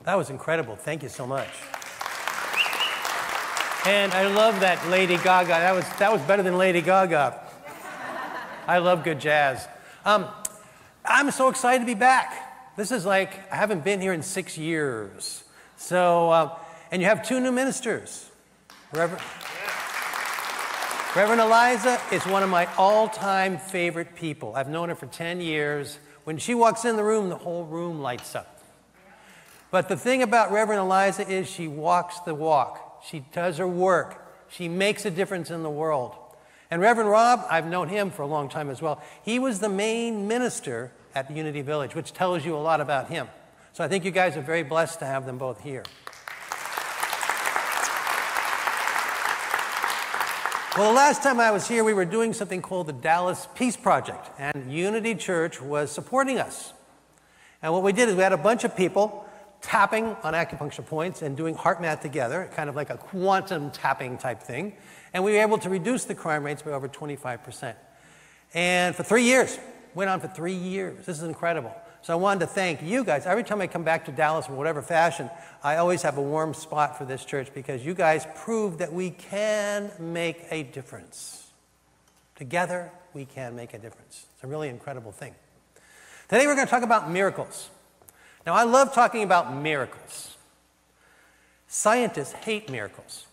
That was incredible. Thank you so much. And I love that Lady Gaga. That was better than Lady Gaga. I love good jazz. I'm so excited to be back. This is like, I haven't been here in 6 years. So, and you have 2 new ministers. Reverend Eliza is one of my all-time favorite people. I've known her for 10 years. When she walks in the room, the whole room lights up. But the thing about Reverend Eliza is she walks the walk. She does her work. She makes a difference in the world. And Reverend Rob, I've known him for a long time as well. He was the main minister at Unity Village, which tells you a lot about him. So I think you guys are very blessed to have them both here. Well, the last time I was here, we were doing something called the Dallas Peace Project, and Unity Church was supporting us. And what we did is we had a bunch of people tapping on acupuncture points and doing heart math together, kind of like a quantum tapping type thing. And we were able to reduce the crime rates by over 25%. And for 3 years, went on for 3 years. This is incredible. So I wanted to thank you guys. Every time I come back to Dallas in whatever fashion, I always have a warm spot for this church because you guys prove that we can make a difference. Together, we can make a difference. It's a really incredible thing. Today we're going to talk about miracles. Now, I love talking about miracles. Scientists hate miracles.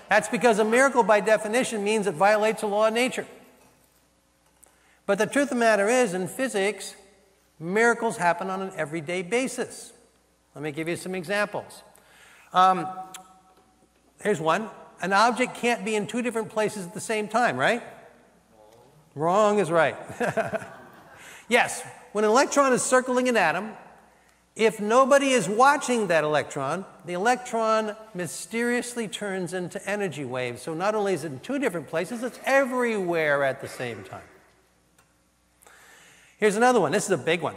That's because a miracle, by definition, means it violates a law of nature. But the truth of the matter is, in physics, miracles happen on an everyday basis. Let me give you some examples. Here's one. An object can't be in 2 different places at the same time, right? Wrong is right. Yes, when an electron is circling an atom, if nobody is watching that electron, the electron mysteriously turns into energy waves. So not only is it in 2 different places, it's everywhere at the same time. Here's another one. This is a big one.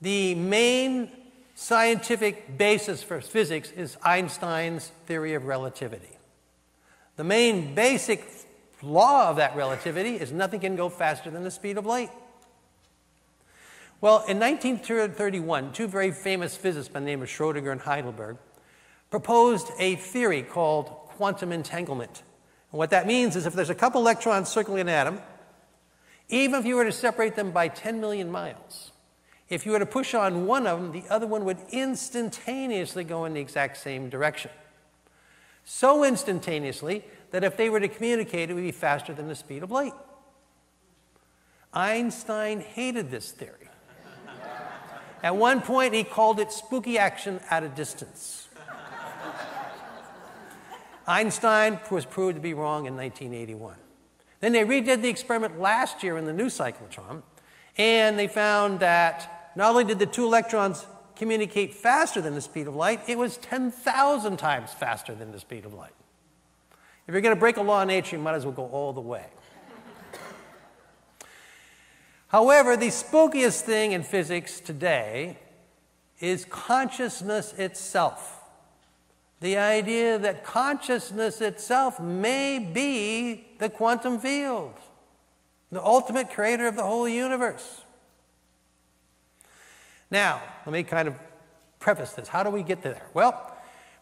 The main scientific basis for physics is Einstein's theory of relativity. The main basic law of that relativity is nothing can go faster than the speed of light. Well, in 1931, 2 very famous physicists by the name of Schrödinger and Heidelberg proposed a theory called quantum entanglement. And what that means is if there's a couple electrons circling an atom, even if you were to separate them by 10 million miles, if you were to push on one of them, the other one would instantaneously go in the exact same direction. So instantaneously that if they were to communicate, it would be faster than the speed of light. Einstein hated this theory. At one point, he called it spooky action at a distance. Einstein was proved to be wrong in 1981. Then they redid the experiment last year in the new cyclotron, and they found that not only did the 2 electrons communicate faster than the speed of light, it was 10,000 times faster than the speed of light. If you're going to break a law of nature, you might as well go all the way. However, the spookiest thing in physics today is consciousness itself. The idea that consciousness itself may be the quantum field, the ultimate creator of the whole universe. Now, let me kind of preface this. How do we get there? Well,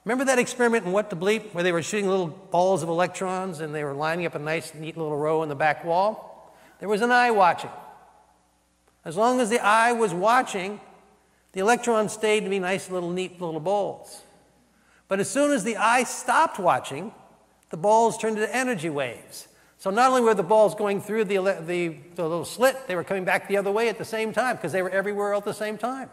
remember that experiment in What to Bleep where they were shooting little balls of electrons and they were lining up a nice, neat little row in the back wall? There was an eye watching. As long as the eye was watching, the electrons stayed to be nice, little, neat little balls. But as soon as the eye stopped watching, the balls turned into energy waves. So not only were the balls going through the little slit, they were coming back the other way at the same time because they were everywhere all at the same time.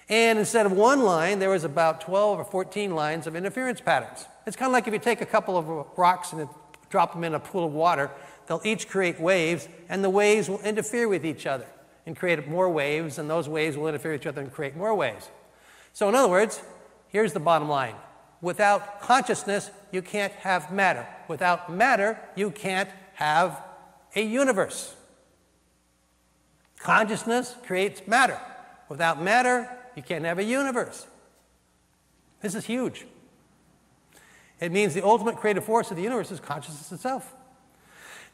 And instead of one line, there was about 12 or 14 lines of interference patterns. It's kind of like if you take a couple of rocks and drop them in a pool of water, they'll each create waves, and the waves will interfere with each other and create more waves, and those waves will interfere with each other and create more waves. So in other words, here's the bottom line. Without consciousness, you can't have matter. Without matter, you can't have a universe. Consciousness creates matter. Without matter, you can't have a universe. This is huge. It means the ultimate creative force of the universe is consciousness itself.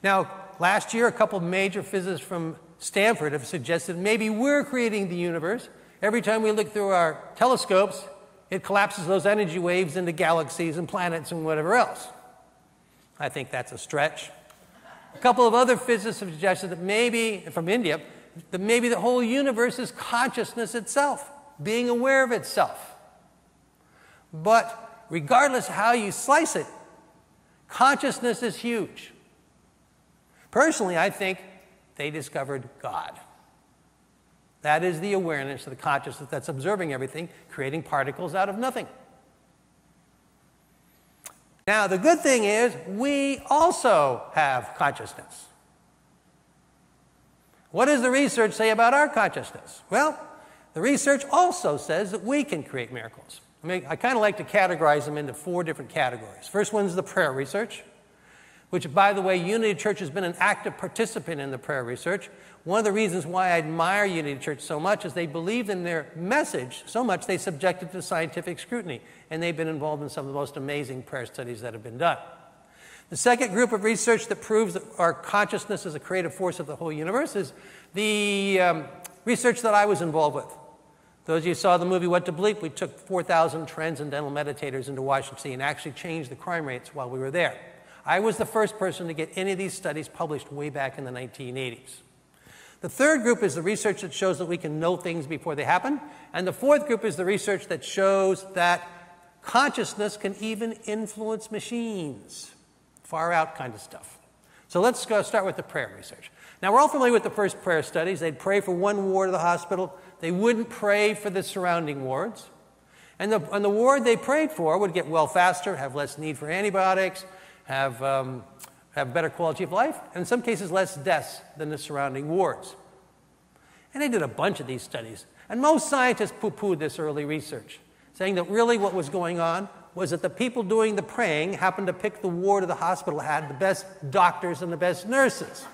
Now, last year, a couple of major physicists from Stanford have suggested maybe we're creating the universe, every time we look through our telescopes, it collapses those energy waves into galaxies and planets and whatever else. I think that's a stretch. A couple of other physicists have suggested that maybe, from India, that maybe the whole universe is consciousness itself, being aware of itself. But regardless of how you slice it, consciousness is huge. Personally, I think they discovered God. That is the awareness of the consciousness that's observing everything, creating particles out of nothing. Now, the good thing is we also have consciousness. What does the research say about our consciousness? Well, the research also says that we can create miracles. I kind of like to categorize them into 4 different categories. First one is the prayer research, which, by the way, Unity Church has been an active participant in the prayer research. One of the reasons why I admire Unity Church so much is they believed in their message so much they subjected it to scientific scrutiny, and they've been involved in some of the most amazing prayer studies that have been done. The second group of research that proves that our consciousness is a creative force of the whole universe is the research that I was involved with. Those of you who saw the movie What to Bleep, we took 4,000 transcendental meditators into Washington, D.C. and actually changed the crime rates while we were there. I was the first person to get any of these studies published way back in the 1980s. The third group is the research that shows that we can know things before they happen. And the fourth group is the research that shows that consciousness can even influence machines. Far out kind of stuff. So let's go start with the prayer research. Now, we're all familiar with the first prayer studies. They'd pray for one ward of the hospital. They wouldn't pray for the surrounding wards. And the ward they prayed for would get well faster, have less need for antibiotics, have better quality of life, and in some cases less deaths than the surrounding wards. And they did a bunch of these studies. And most scientists poo-pooed this early research, saying that really what was going on was that the people doing the praying happened to pick the ward of the hospital that had the best doctors and the best nurses.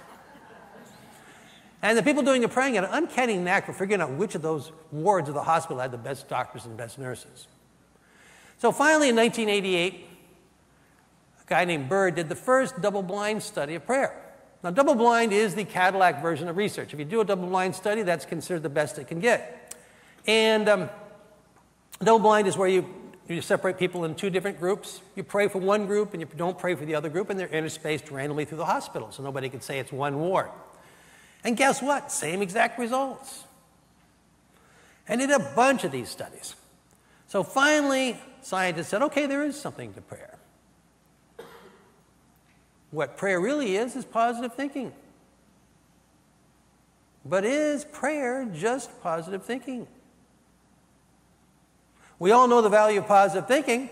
And the people doing the praying had an uncanny knack for figuring out which of those wards of the hospital had the best doctors and best nurses. So finally, in 1988, a guy named Bird did the first double-blind study of prayer. Now, double-blind is the Cadillac version of research. If you do a double-blind study, that's considered the best it can get. And double-blind is where you separate people in 2 different groups. You pray for one group, and you don't pray for the other group, and they're interspaced randomly through the hospital, so nobody can say it's one ward. And guess what? Same exact results. And they did a bunch of these studies. So finally, scientists said, okay, there is something to prayer. What prayer really is positive thinking. But is prayer just positive thinking? We all know the value of positive thinking.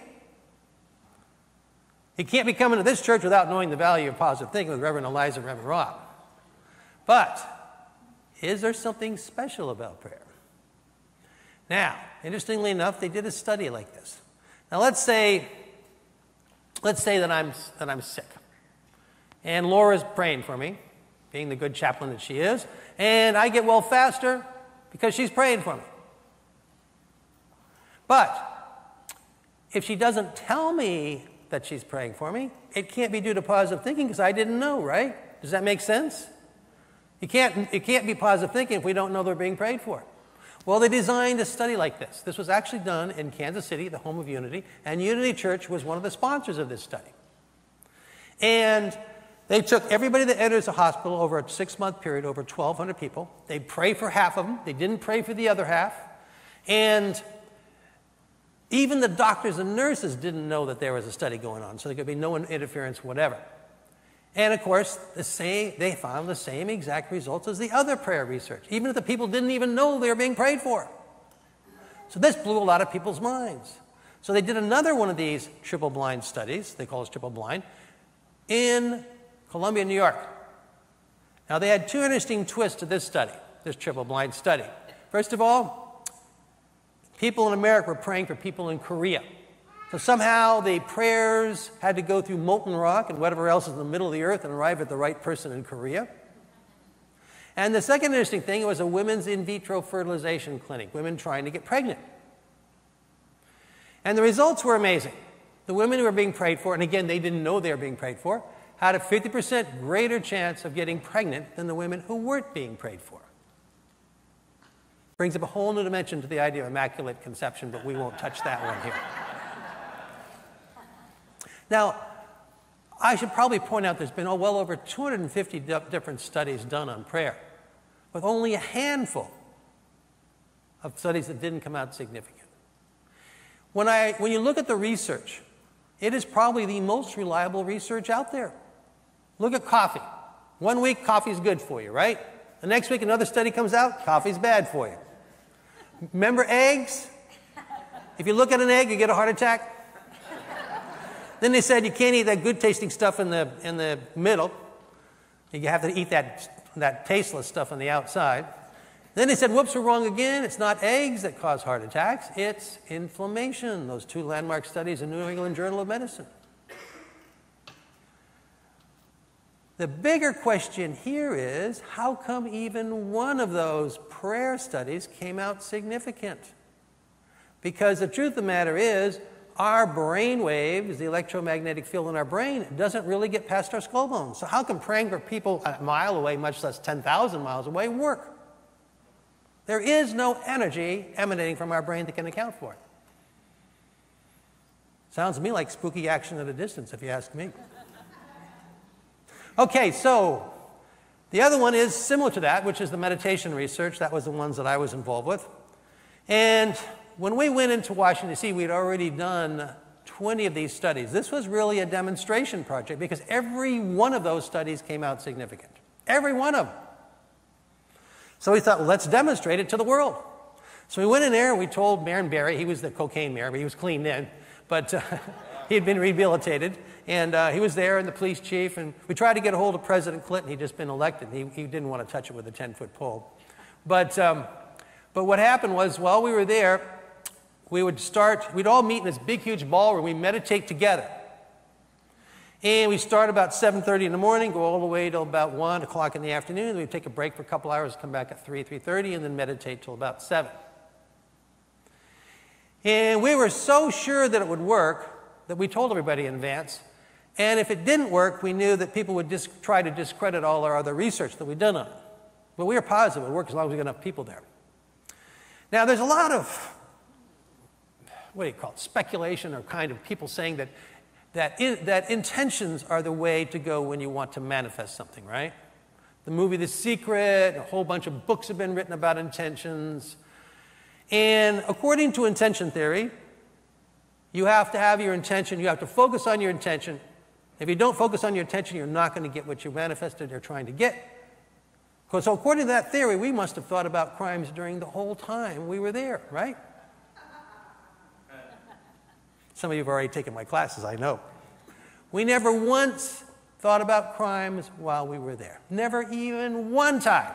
You can't be coming to this church without knowing the value of positive thinking with Reverend Eliza and Reverend Rob. But is there something special about prayer? Now, interestingly enough, they did a study like this. Now, let's say that I'm sick, and Laura's praying for me, being the good chaplain that she is, and I get well faster because she's praying for me. But if she doesn't tell me that she's praying for me, it can't be due to positive thinking because I didn't know, right? Does that make sense? It can't be positive thinking if we don't know they're being prayed for. Well, they designed a study like this. This was actually done in Kansas City, the home of Unity, and Unity Church was one of the sponsors of this study. And they took everybody that enters a hospital over a 6-month period, over 1,200 people. They pray for half of them. They didn't pray for the other half. And even the doctors and nurses didn't know that there was a study going on, so there could be no interference, whatever. And of course, they found the same exact results as the other prayer research, even if the people didn't even know they were being prayed for. So this blew a lot of people's minds. So they did another one of these triple-blind studies, they call it triple-blind, in Columbia, New York. Now they had 2 interesting twists to this study, this triple-blind study. First of all, people in America were praying for people in Korea. So somehow the prayers had to go through molten rock and whatever else is in the middle of the earth and arrive at the right person in Korea. And the second interesting thing was a women's in vitro fertilization clinic, women trying to get pregnant. And the results were amazing. The women who were being prayed for, and again, they didn't know they were being prayed for, had a 50% greater chance of getting pregnant than the women who weren't being prayed for. Brings up a whole new dimension to the idea of immaculate conception, but we won't touch that one here. Now, I should probably point out there's been well over 250 different studies done on prayer, with only a handful of studies that didn't come out significant. When you look at the research, it is probably the most reliable research out there. Look at coffee. 1 week, coffee's good for you, right? The next week, another study comes out, coffee's bad for you. Remember eggs? If you look at an egg, you get a heart attack. Then they said you can't eat that good-tasting stuff in the middle. You have to eat that tasteless stuff on the outside. Then they said, whoops, we're wrong again. It's not eggs that cause heart attacks. It's inflammation. Those 2 landmark studies in New England Journal of Medicine. The bigger question here is, how come even one of those prayer studies came out significant? Because the truth of the matter is, our brain waves, the electromagnetic field in our brain, doesn't really get past our skull bones. So how can praying for people a mile away, much less 10,000 miles away, work? There is no energy emanating from our brain that can account for it. Sounds to me like spooky action at a distance, if you ask me. Okay, so the other one is similar to that, which is the meditation research. That was the ones that I was involved with. And when we went into Washington, D.C., we'd already done 20 of these studies. This was really a demonstration project because every one of those studies came out significant. Every one of them. So we thought, well, let's demonstrate it to the world. So we went in there and we told Mayor Barry, he was the cocaine mayor, but he was clean then, but he had been rehabilitated. And he was there, and the police chief, and we tried to get a hold of President Clinton. He'd just been elected. He didn't want to touch it with a 10-foot pole. But what happened was, while we were there, we'd all meet in this big, huge ballroom. We meditate together. And we start about 7:30 in the morning, go all the way till about 1 o'clock in the afternoon. We'd take a break for a couple hours, come back at 3:30, and then meditate till about 7. And we were so sure that it would work that we told everybody in advance. And if it didn't work, we knew that people would try to discredit all our other research that we'd done on it. But we were positive it would work as long as we got enough people there. Now, there's a lot of, speculation or kind of people saying that intentions are the way to go when you want to manifest something, right? The movie The Secret, a whole bunch of books have been written about intentions. And according to intention theory, you have to have your intention, you have to focus on your intention. If you don't focus on your intention, you're not going to get what you manifested or trying to get. So according to that theory, we must have thought about crimes during the whole time we were there, right? Some of you have already taken my classes, I know. We never once thought about crimes while we were there. Never even one time.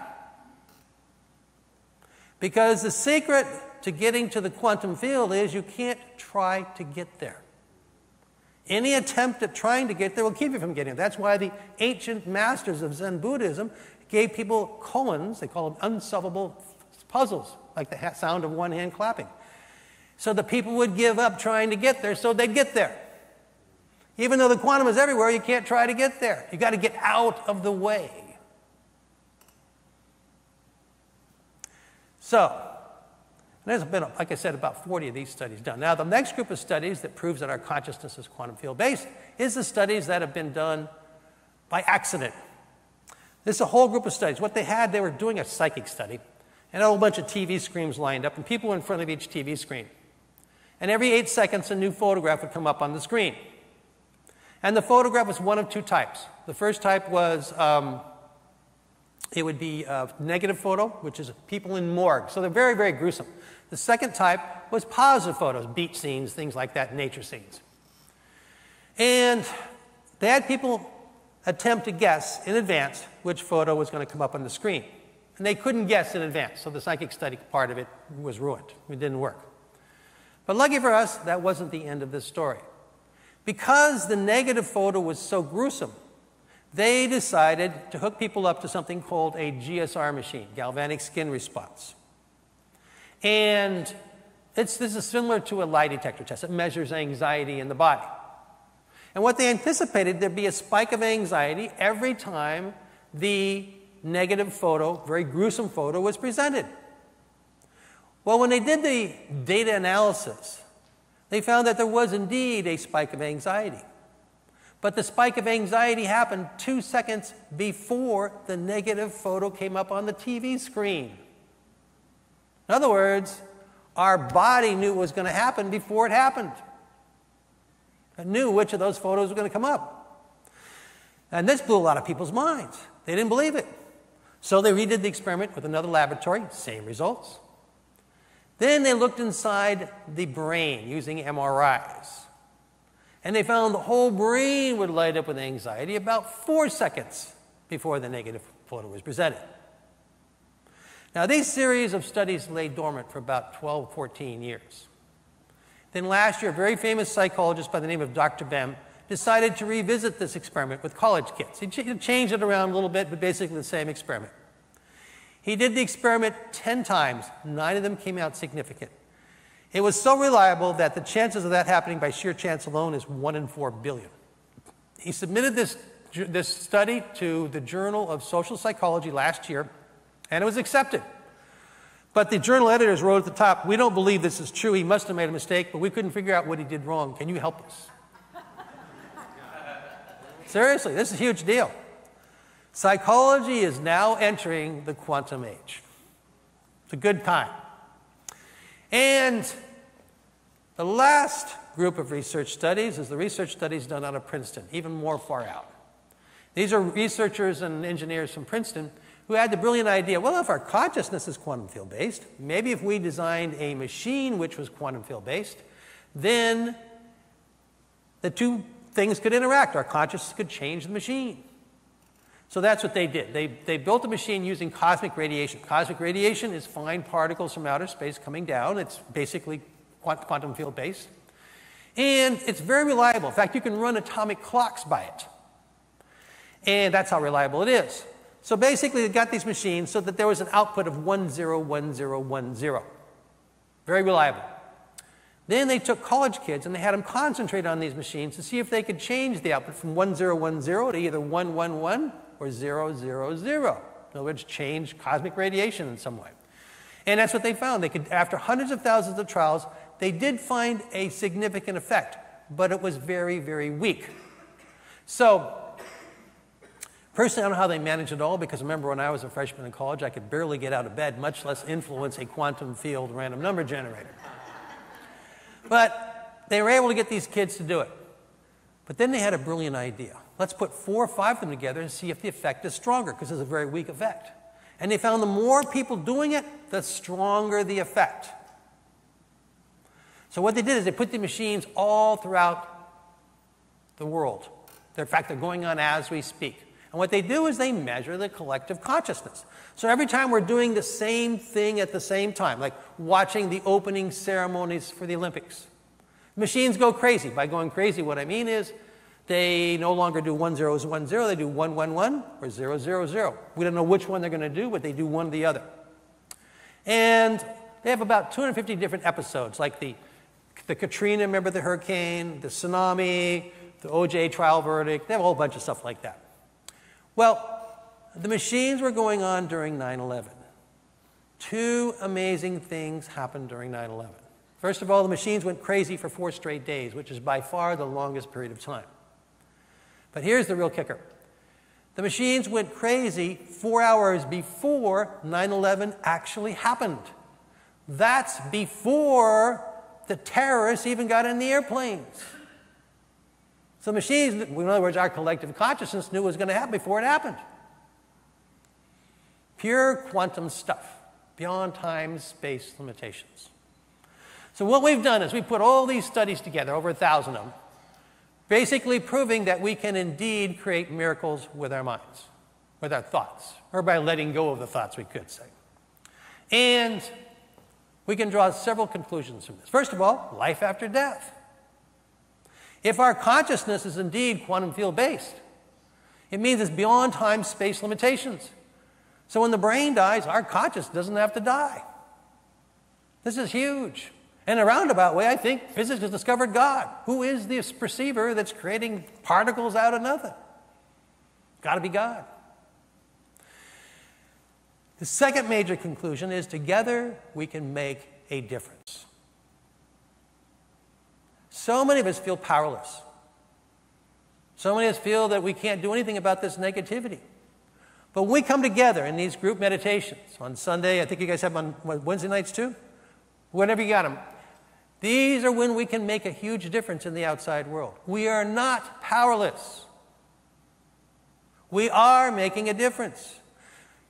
Because the secret to getting to the quantum field is you can't try to get there. Any attempt at trying to get there will keep you from getting there. That's why the ancient masters of Zen Buddhism gave people koans, they call them unsolvable puzzles, like the sound of one hand clapping. So the people would give up trying to get there so they'd get there. Even though the quantum is everywhere, you can't try to get there. You've got to get out of the way. So, there's been, like I said, about 40 of these studies done. Now, the next group of studies that proves that our consciousness is quantum field-based is the studies that have been done by accident. This is a whole group of studies. What they were doing a psychic study, and a whole bunch of TV screens lined up, and people were in front of each TV screen. And every 8 seconds, a new photograph would come up on the screen. And the photograph was one of 2 types. The first type was, it would be a negative photo, which is people in morgue. So they're very, very gruesome. The second type was positive photos, beach scenes, things like that, nature scenes. And they had people attempt to guess in advance which photo was going to come up on the screen. And they couldn't guess in advance, so the psychic study part of it was ruined. It didn't work. But lucky for us, that wasn't the end of this story. Because the negative photo was so gruesome, they decided to hook people up to something called a GSR machine, galvanic skin response. And this is similar to a lie detector test. It measures anxiety in the body. And what they anticipated, there'd be a spike of anxiety every time the negative photo, very gruesome photo, was presented. Well, when they did the data analysis, they found that there was indeed a spike of anxiety. But the spike of anxiety happened 2 seconds before the negative photo came up on the TV screen. In other words, our body knew what was going to happen before it happened. It knew which of those photos were going to come up. And this blew a lot of people's minds. They didn't believe it. So they redid the experiment with another laboratory, same results. Then they looked inside the brain using MRIs. And they found the whole brain would light up with anxiety about 4 seconds before the negative photo was presented. Now, these series of studies lay dormant for about 12, 14 years. Then last year, a very famous psychologist by the name of Dr. Bem decided to revisit this experiment with college kids. He changed it around a little bit, but basically the same experiment. He did the experiment 10 times. 9 of them came out significant. It was so reliable that the chances of that happening by sheer chance alone is 1 in 4 billion. He submitted this study to the Journal of Social Psychology last year, and it was accepted. But the journal editors wrote at the top, "We don't believe this is true. He must have made a mistake, but we couldn't figure out what he did wrong. Can you help us?" Seriously, this is a huge deal. Psychology is now entering the quantum age. It's a good time. And the last group of research studies is the research studies done out of Princeton, even more far out. These are researchers and engineers from Princeton who had the brilliant idea, well, if our consciousness is quantum field-based, maybe if we designed a machine which was quantum field-based, then the two things could interact. Our consciousness could change the machine. So that's what they did. They built a machine using cosmic radiation. Cosmic radiation is fine particles from outer space coming down. It's basically quantum field-based. And it's very reliable. In fact, you can run atomic clocks by it. And that's how reliable it is. So basically, they got these machines so that there was an output of 101010. Very reliable. Then they took college kids and they had them concentrate on these machines to see if they could change the output from 1010 to either 111 or 000. In other words, change cosmic radiation in some way. And that's what they found. They could, after hundreds of thousands of trials, they did find a significant effect, but it was very, very weak. So, personally, I don't know how they managed it all, because remember when I was a freshman in college, I could barely get out of bed, much less influence a quantum field random number generator. But they were able to get these kids to do it. But then they had a brilliant idea. Let's put 4 or 5 of them together and see if the effect is stronger, because it's a very weak effect. And they found the more people doing it, the stronger the effect. So what they did is they put the machines all throughout the world. In fact, they're going on as we speak. And what they do is they measure the collective consciousness. So every time we're doing the same thing at the same time, like watching the opening ceremonies for the Olympics, machines go crazy. By going crazy, what I mean is they no longer do 1010, they do 111 or 000. We don't know which one they're going to do, but they do one or the other. And they have about 250 different episodes, like the Katrina, remember the hurricane, the tsunami, the OJ trial verdict. They have a whole bunch of stuff like that. Well, the machines were going on during 9/11. 2 amazing things happened during 9/11. First of all, the machines went crazy for 4 straight days, which is by far the longest period of time. But here's the real kicker. The machines went crazy 4 hours before 9/11 actually happened. That's before the terrorists even got in the airplanes. So machines, in other words, our collective consciousness knew what was going to happen before it happened. Pure quantum stuff, beyond time, space limitations. So what we've done is we put all these studies together, over 1,000 of them, basically proving that we can indeed create miracles with our minds, with our thoughts, or by letting go of the thoughts, we could say. And we can draw several conclusions from this. First of all, life after death. If our consciousness is indeed quantum field-based, it means it's beyond time, space limitations. So when the brain dies, our consciousness doesn't have to die. This is huge. In a roundabout way, I think physics has discovered God. Who is this perceiver that's creating particles out of nothing? Got to be God. The second major conclusion is together we can make a difference. So many of us feel powerless. So many of us feel that we can't do anything about this negativity. But when we come together in these group meditations on Sunday, I think you guys have them on Wednesday nights too, whenever you got them, these are when we can make a huge difference in the outside world. We are not powerless. We are making a difference.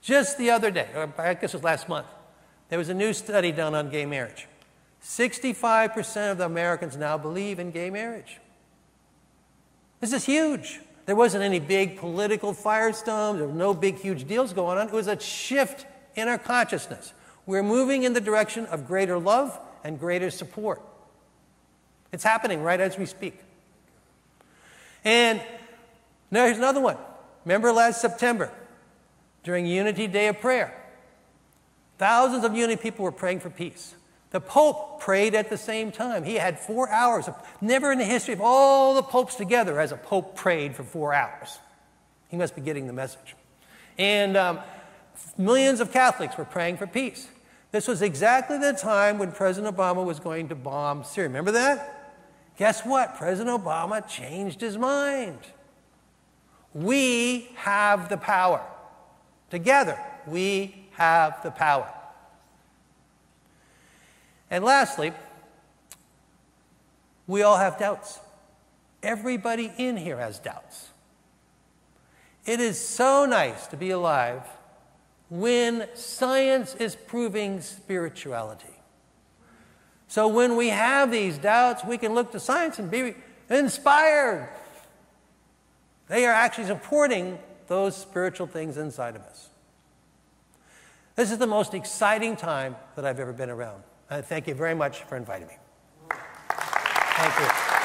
Just the other day, or I guess it was last month, there was a new study done on gay marriage. 65% of the Americans now believe in gay marriage. This is huge. There wasn't any big political firestorms. There were no big, huge deals going on. It was a shift in our consciousness. We're moving in the direction of greater love and greater support. It's happening right as we speak. And now here's another one. Remember last September, during Unity Day of Prayer, thousands of Unity people were praying for peace. The Pope prayed at the same time. He had 4 hours. Never in the history of all the popes together has a pope prayed for 4 hours. He must be getting the message. And millions of Catholics were praying for peace. This was exactly the time when President Obama was going to bomb Syria. Remember that? Guess what? President Obama changed his mind. We have the power. Together, we have the power. And lastly, we all have doubts. Everybody in here has doubts. It is so nice to be alive when science is proving spirituality. So when we have these doubts, we can look to science and be inspired. They are actually supporting those spiritual things inside of us. This is the most exciting time that I've ever been around. Thank you very much for inviting me. Thank you.